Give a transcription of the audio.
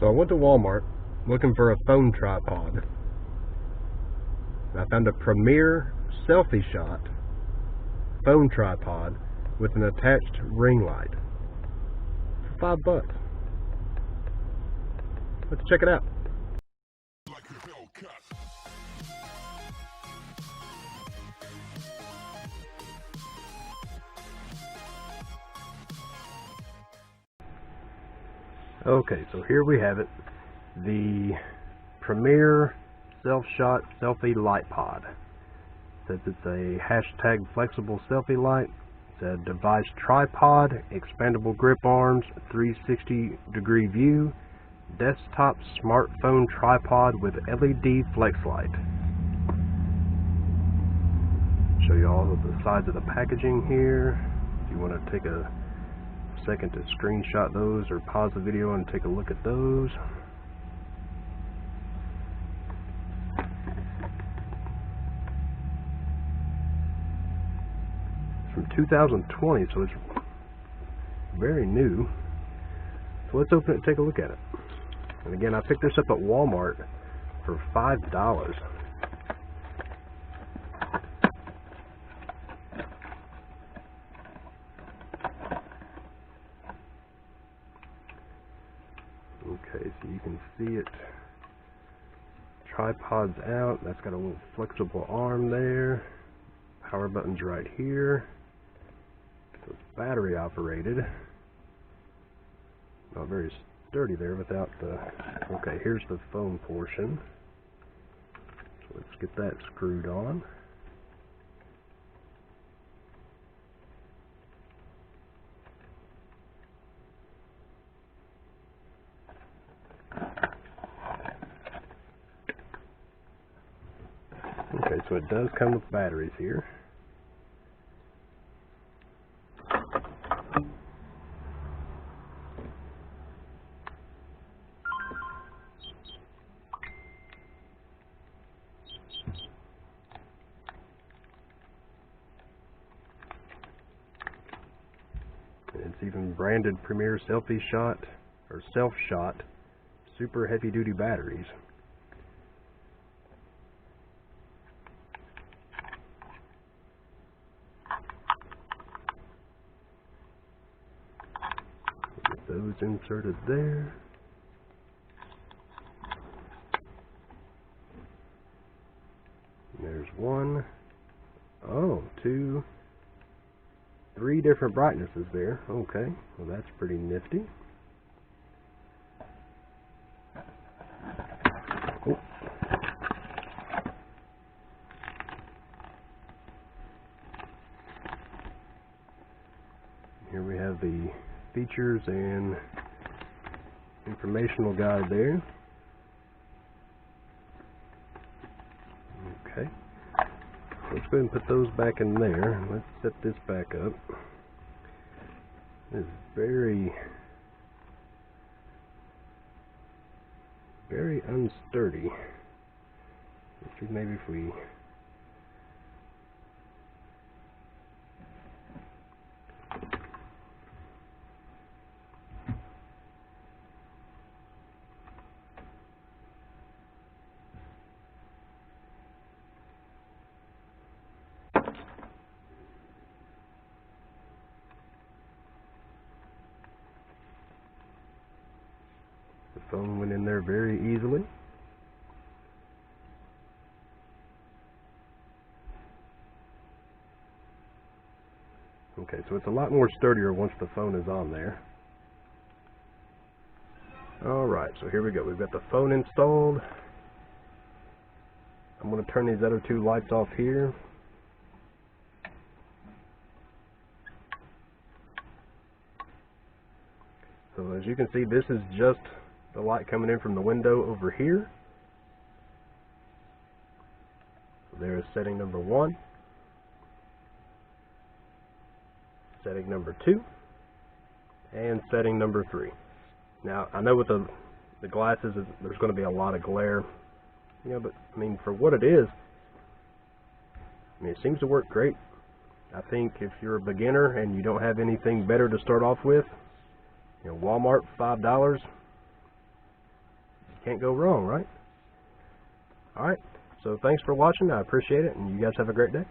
So I went to Walmart looking for a phone tripod. I found a Premier Selfshot phone tripod with an attached ring light for $5. Let's check it out. Okay, so here we have it, the Premier Selfshot Selfie Light Pod. It says it's a hashtag flexible selfie light. It's a device tripod, expandable grip arms, 360-degree view, desktop smartphone tripod with LED flex light. Show you all of the sides of the packaging here. If you want to take a second to screenshot those or pause the video and take a look at those. It's from 2020, so it's very new. So let's open it and take a look at it. And again, I picked this up at Walmart for $5. Okay, so you can see it. Tripod's out. That's got a little flexible arm there. Power button's right here. So it's battery operated. Not very sturdy there without the... Okay, here's the phone portion. So let's get that screwed on. Okay, so it does come with batteries here. It's even branded Premier Selfie Shot or Selfshot super heavy duty batteries. Those inserted there. There's one. Oh, two. 3 different brightnesses there. Okay, well that's pretty nifty. Oh. Here we have the features and informational guide there. Okay, let's go ahead and put those back in there. Let's set this back up. It's very unsturdy. Let's see, maybe if we phone went in there very easily. Okay, so it's a lot more sturdier once the phone is on there. Alright, so here we go. We've got the phone installed. I'm going to turn these other 2 lights off here. So as you can see, this is just the light coming in from the window over here. So there is setting number 1, setting number 2, and setting number 3. Now I know with the glasses there's going to be a lot of glare, but I mean for what it is, I mean it seems to work great. I think if you're a beginner and you don't have anything better to start off with, Walmart $5. Can't go wrong, right? Alright, so thanks for watching. I appreciate it, and you guys have a great day.